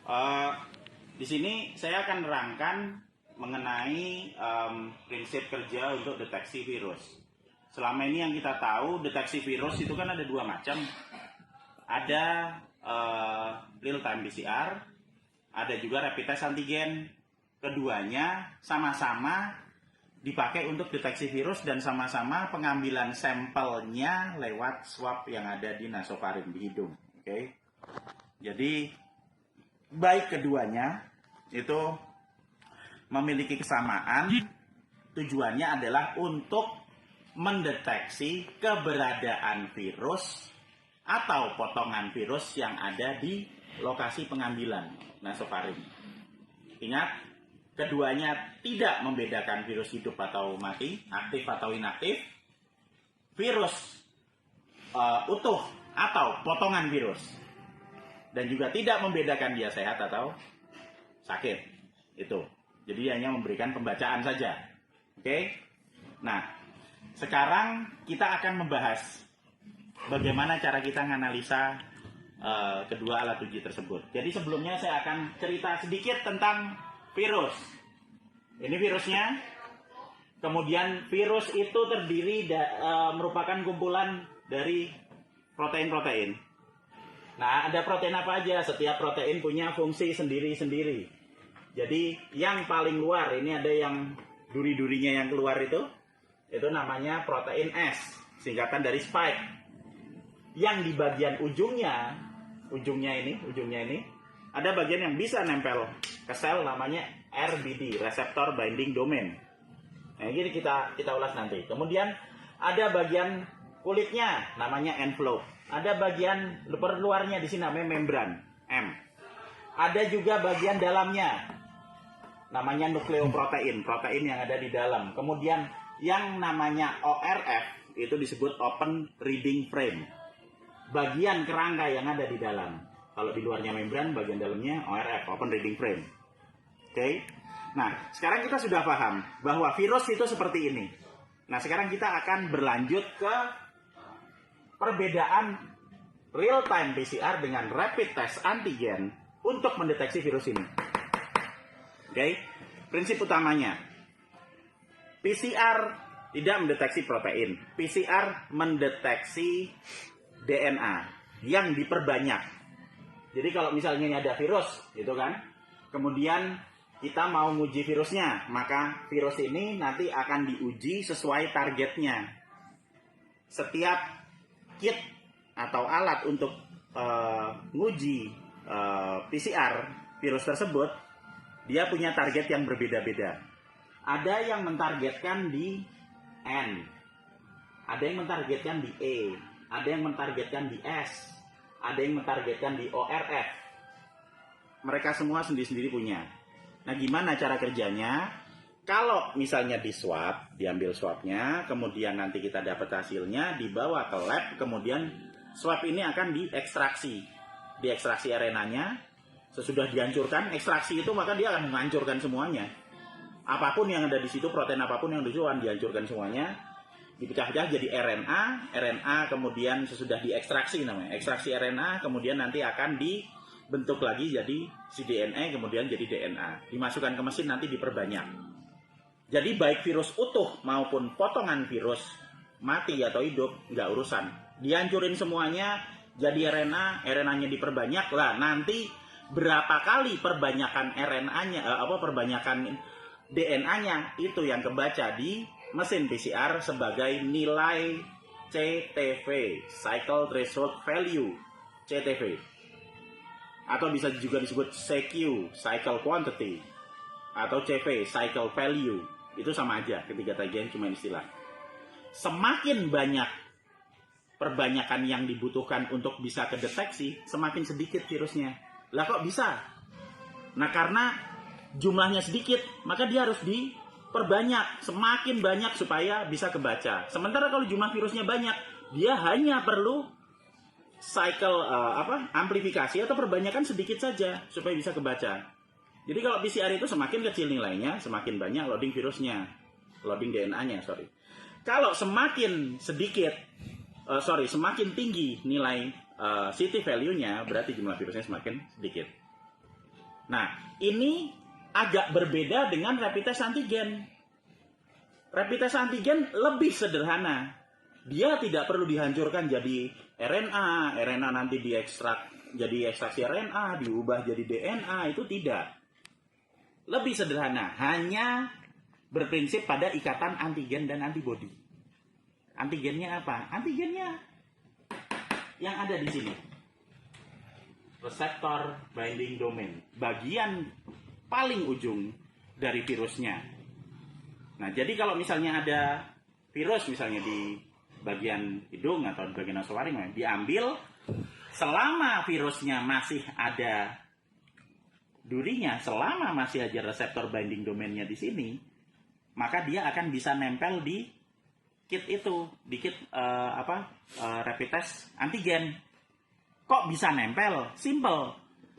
Eh, di sini saya akan nerangkan mengenai prinsip kerja untuk deteksi virus. Selama ini yang kita tahu, deteksi virus itu kan ada dua macam. Ada real time PCR, ada juga rapid test antigen. Keduanya sama-sama dipakai untuk deteksi virus dan sama-sama pengambilan sampelnya lewat swab yang ada di nasofaring di hidung. Oke. Jadi baik keduanya itu memiliki kesamaan. Tujuannya adalah untuk mendeteksi keberadaan virus atau potongan virus yang ada di lokasi pengambilan nasofaring. Ingat, keduanya tidak membedakan virus hidup atau mati, aktif atau inaktif, virus utuh atau potongan virus, dan juga tidak membedakan dia sehat atau sakit. Itu. Jadi hanya memberikan pembacaan saja. Oke? Nah, sekarang kita akan membahas bagaimana cara kita menganalisa kedua alat uji tersebut. Jadi sebelumnya saya akan cerita sedikit tentang virus. Ini virusnya. Kemudian virus itu terdiri merupakan kumpulan dari protein-protein. Nah, ada protein apa aja? Setiap protein punya fungsi sendiri-sendiri. Jadi yang paling luar, ini ada yang duri-durinya yang keluar itu namanya protein S, singkatan dari spike. Yang di bagian ujungnya ini, ada bagian yang bisa nempel ke sel namanya RBD, Receptor Binding Domain. Nah, ini kita ulas nanti. Kemudian ada bagian kulitnya namanya envelope. Ada bagian luarnya di sini namanya membran, M. Ada juga bagian dalamnya namanya nukleoprotein, protein yang ada di dalam. Kemudian yang namanya ORF itu disebut open reading frame, bagian kerangka yang ada di dalam. Kalau di luarnya membran, bagian dalamnya ORF, open reading frame. Oke. Nah, sekarang kita sudah paham bahwa virus itu seperti ini. Nah, sekarang kita akan berlanjut ke perbedaan real time PCR dengan rapid test antigen untuk mendeteksi virus ini. Oke. Prinsip utamanya, PCR tidak mendeteksi protein. PCR mendeteksi DNA yang diperbanyak. Jadi kalau misalnya ini ada virus, gitu kan, kemudian kita mau nguji virusnya, maka virus ini nanti akan diuji sesuai targetnya. Setiap kit atau alat untuk nguji PCR virus tersebut, dia punya target yang berbeda-beda. Ada yang mentargetkan di N, ada yang mentargetkan di E, ada yang mentargetkan di S, ada yang mentargetkan di ORF. Mereka semua sendiri-sendiri punya. Nah, gimana cara kerjanya? Kalau misalnya di swab, diambil swabnya, kemudian nanti kita dapat hasilnya, dibawa ke lab, kemudian swab ini akan diekstraksi. Diekstraksi RNA-nya, sesudah dihancurkan, ekstraksi itu maka dia akan menghancurkan semuanya. Apapun yang ada di situ, protein apapun yang ada di situ akan dihancurkan semuanya. Dipecah-pecah jadi RNA kemudian sesudah diekstraksi namanya. Ekstraksi RNA, kemudian nanti akan dibentuk lagi jadi cDNA, kemudian jadi DNA. Dimasukkan ke mesin, nanti diperbanyak. Jadi baik virus utuh maupun potongan virus, mati atau hidup, nggak urusan. Dihancurin semuanya, jadi RNA-nya diperbanyak. Lah, nanti berapa kali perbanyakan RNA-nya, perbanyakan DNA-nya, itu yang kebaca di mesin PCR sebagai nilai CTV, Cycle Threshold Value, CTV. Atau bisa juga disebut CQ, Cycle Quantity, atau CV, Cycle Value. Itu sama aja, ketiga tagihan cuma istilah. Semakin banyak perbanyakan yang dibutuhkan untuk bisa kedeteksi, semakin sedikit virusnya. Lah kok bisa? Nah, karena jumlahnya sedikit, maka dia harus diperbanyak, semakin banyak supaya bisa kebaca. Sementara kalau jumlah virusnya banyak, dia hanya perlu cycle amplifikasi atau perbanyakan sedikit saja supaya bisa kebaca. Jadi kalau PCR itu semakin kecil nilainya, semakin banyak loading virusnya, loading DNA-nya, Kalau semakin sedikit, semakin tinggi nilai CT value-nya, berarti jumlah virusnya semakin sedikit. Nah, ini agak berbeda dengan rapid test antigen. Rapid test antigen lebih sederhana. Dia tidak perlu dihancurkan jadi RNA, RNA nanti diekstrak jadi ekstraksi RNA, diubah jadi DNA, itu tidak. Lebih sederhana, hanya berprinsip pada ikatan antigen dan antibodi. Antigennya apa? Antigennya yang ada di sini. Reseptor binding domain, bagian paling ujung dari virusnya. Nah, jadi kalau misalnya ada virus misalnya di bagian hidung atau di bagian nasofaring, diambil, selama virusnya masih ada durinya, selama masih ada reseptor binding domainnya di sini, maka dia akan bisa nempel di kit itu, di kit rapid test antigen. Kok bisa nempel? Simple.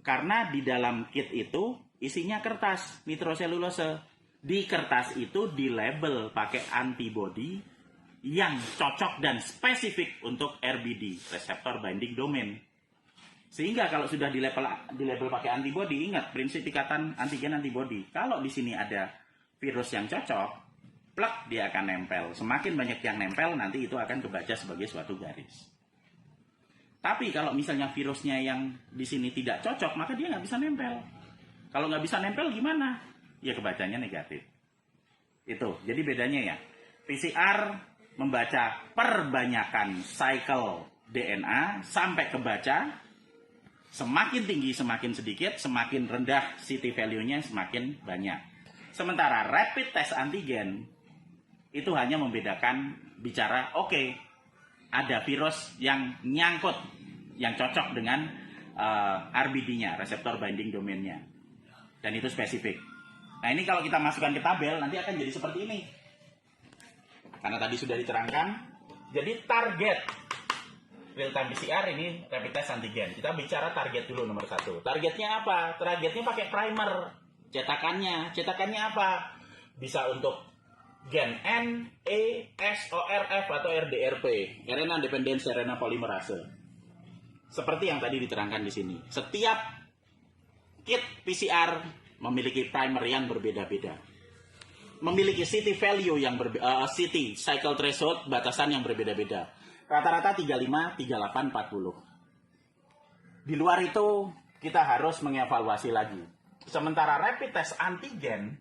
Karena di dalam kit itu isinya kertas nitroselulose. Di kertas itu dilabel pakai antibodi yang cocok dan spesifik untuk RBD, reseptor binding domain. Sehingga kalau sudah dilabel pakai antibodi, ingat prinsip ikatan antigen antibodi. Kalau di sini ada virus yang cocok, plek dia akan nempel. Semakin banyak yang nempel, nanti itu akan kebaca sebagai suatu garis. Tapi kalau misalnya virusnya yang di sini tidak cocok, maka dia nggak bisa nempel. Kalau nggak bisa nempel gimana? Ya kebacanya negatif. Itu, jadi bedanya ya. PCR membaca perbanyakan cycle DNA sampai kebaca. Semakin tinggi semakin sedikit, semakin rendah CT value-nya semakin banyak. Sementara rapid test antigen itu hanya membedakan bicara, oke, ada virus yang nyangkut, yang cocok dengan RBD-nya, reseptor binding domain-nya. Dan itu spesifik. Nah, ini kalau kita masukkan ke tabel, nanti akan jadi seperti ini. Karena tadi sudah diterangkan. Jadi target real-time PCR ini rapid test antigen. Kita bicara target dulu nomor 1. Targetnya apa? Targetnya pakai primer. Cetakannya. Cetakannya apa? Bisa untuk gen N, E, S, O, R, F, atau RDRP. RNA Dependent RNA Polymerase. Seperti yang tadi diterangkan di sini. Setiap kit PCR memiliki primer yang berbeda-beda. Memiliki CT value yang CT, cycle threshold, batasan yang berbeda-beda. Rata-rata 35, 38, 40. Di luar itu, kita harus mengevaluasi lagi. Sementara rapid test antigen,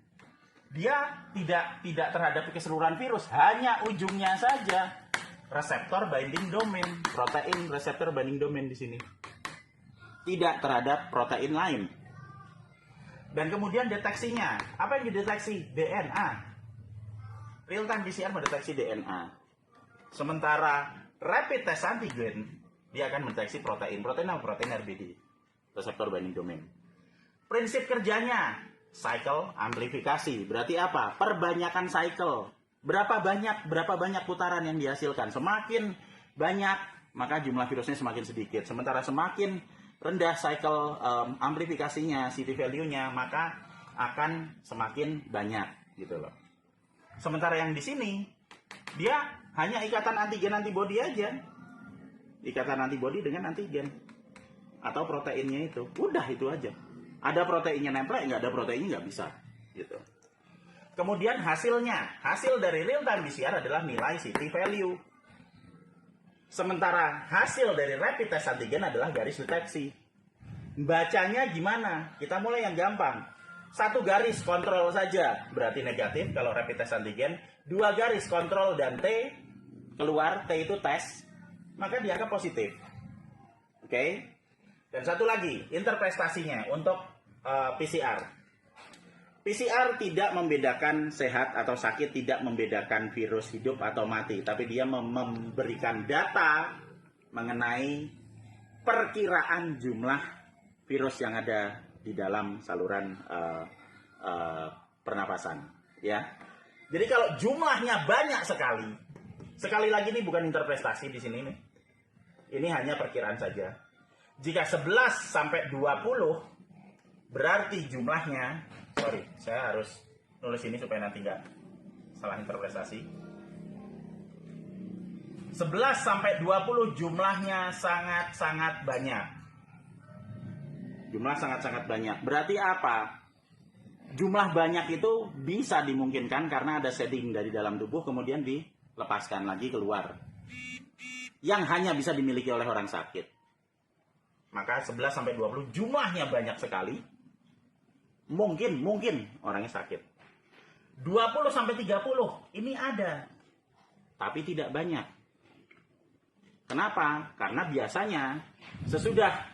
dia tidak terhadap keseluruhan virus, hanya ujungnya saja. Reseptor binding domain, protein reseptor binding domain di sini. Tidak terhadap protein lain. Dan kemudian deteksinya, apa yang dideteksi? DNA. Real time PCR mendeteksi DNA. Sementara rapid test antigen, dia akan mendeteksi protein. Protein apa? Protein RBD, reseptor binding domain. Prinsip kerjanya, cycle amplifikasi. Berarti apa? Perbanyakan cycle. Berapa banyak putaran yang dihasilkan. Semakin banyak, maka jumlah virusnya semakin sedikit. Sementara semakin rendah cycle amplifikasinya, CT value-nya, maka akan semakin banyak gitu loh. Sementara yang di sini, dia hanya ikatan antigen antibodi aja. Ikatan antibodi dengan antigen atau proteinnya itu. Udah itu aja. Ada proteinnya nempel, nggak ada proteinnya nggak bisa gitu. Kemudian hasil dari real time PCR adalah nilai CT value. Sementara hasil dari rapid test antigen adalah garis deteksi. Bacanya gimana? Kita mulai yang gampang. 1 garis kontrol saja berarti negatif kalau rapid test antigen. 2 garis kontrol dan T keluar, T itu tes, maka dia akan positif. Oke? Dan satu lagi, interpretasinya untuk PCR. PCR tidak membedakan sehat atau sakit, tidak membedakan virus hidup atau mati, tapi dia memberikan data mengenai perkiraan jumlah virus yang ada di dalam saluran pernapasan. Ya, jadi kalau jumlahnya banyak sekali lagi ini bukan interpretasi di sini nih. Ini hanya perkiraan saja. Jika 11 sampai 20 berarti jumlahnya, sorry, saya harus nulis ini supaya nanti nggak salah interpretasi. 11 sampai 20 jumlahnya sangat-sangat banyak. Jumlah sangat-sangat banyak. Berarti apa? Jumlah banyak itu bisa dimungkinkan karena ada shedding dari dalam tubuh kemudian dilepaskan lagi keluar. Yang hanya bisa dimiliki oleh orang sakit. Maka 11-20 jumlahnya banyak sekali. Mungkin orangnya sakit. 20-30 ini ada. Tapi tidak banyak. Kenapa? Karena biasanya sesudah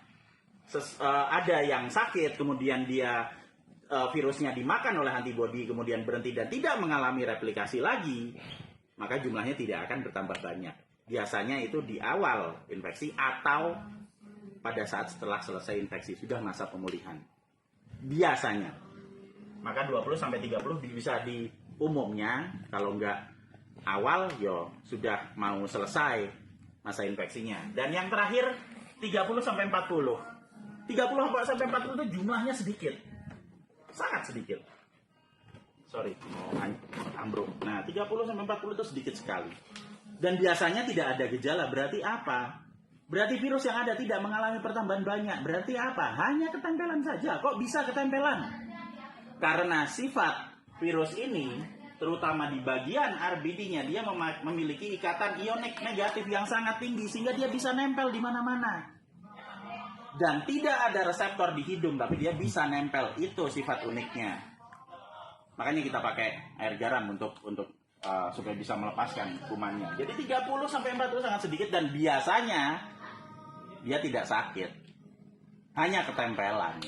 ada yang sakit, kemudian dia virusnya dimakan oleh antibodi, kemudian berhenti dan tidak mengalami replikasi lagi, maka jumlahnya tidak akan bertambah banyak. Biasanya itu di awal infeksi atau pada saat setelah selesai infeksi, sudah masa pemulihan. Biasanya. Maka 20-30 bisa di umumnya, kalau enggak awal, yo sudah mau selesai masa infeksinya. Dan yang terakhir 30-40. 30-40 itu jumlahnya sedikit. Sangat sedikit. Sorry, mau ambruk. Nah, 30-40 itu sedikit sekali. Dan biasanya tidak ada gejala. Berarti apa? Berarti virus yang ada tidak mengalami pertambahan banyak. Berarti apa? Hanya ketempelan saja. Kok bisa ketempelan? Karena sifat virus ini, terutama di bagian RBD-nya, dia memiliki ikatan ionik negatif yang sangat tinggi. Sehingga dia bisa nempel di mana-mana. Dan tidak ada reseptor di hidung, tapi dia bisa nempel. Itu sifat uniknya. Makanya kita pakai air garam untuk supaya bisa melepaskan kumannya. Jadi 30-40 sangat sedikit dan biasanya dia tidak sakit. Hanya ketempelan.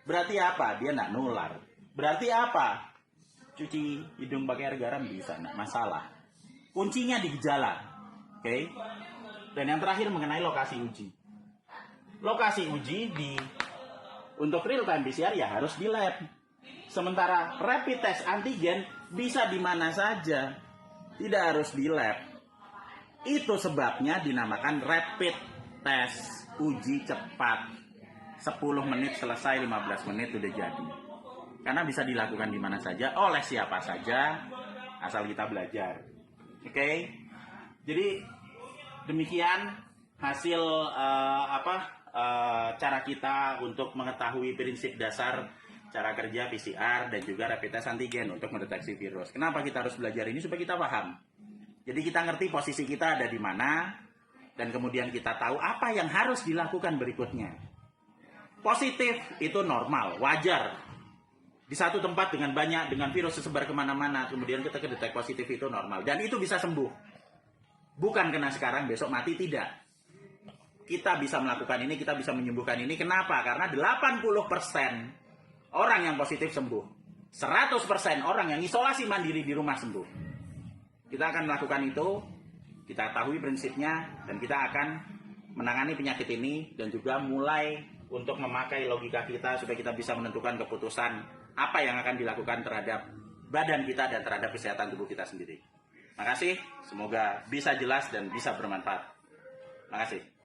Berarti apa? Dia tidak nular. Berarti apa? Cuci hidung pakai air garam bisa, tidak masalah. Kuncinya di gejala. Oke? Dan yang terakhir mengenai lokasi uji. Lokasi uji untuk real time PCR ya harus di lab. Sementara rapid test antigen bisa di mana saja, tidak harus di lab. Itu sebabnya dinamakan rapid test, uji cepat. 10 menit selesai, 15 menit udah jadi. Karena bisa dilakukan di mana saja, oleh siapa saja, asal kita belajar. Oke? Jadi demikian hasil cara kita untuk mengetahui prinsip dasar cara kerja PCR dan juga rapid test antigen untuk mendeteksi virus. Kenapa kita harus belajar ini? Supaya kita paham. Jadi kita ngerti posisi kita ada di mana dan kemudian kita tahu apa yang harus dilakukan berikutnya. Positif itu normal, wajar. Di satu tempat dengan virus tersebar kemana-mana, kemudian kita kedetek positif itu normal. Dan itu bisa sembuh. Bukan kena sekarang, besok mati, tidak. Kita bisa melakukan ini, kita bisa menyembuhkan ini. Kenapa? Karena 80% orang yang positif sembuh. 100% orang yang isolasi mandiri di rumah sembuh. Kita akan melakukan itu, kita ketahui prinsipnya, dan kita akan menangani penyakit ini, dan juga mulai untuk memakai logika kita supaya kita bisa menentukan keputusan apa yang akan dilakukan terhadap badan kita dan terhadap kesehatan tubuh kita sendiri. Makasih, semoga bisa jelas dan bisa bermanfaat. Makasih.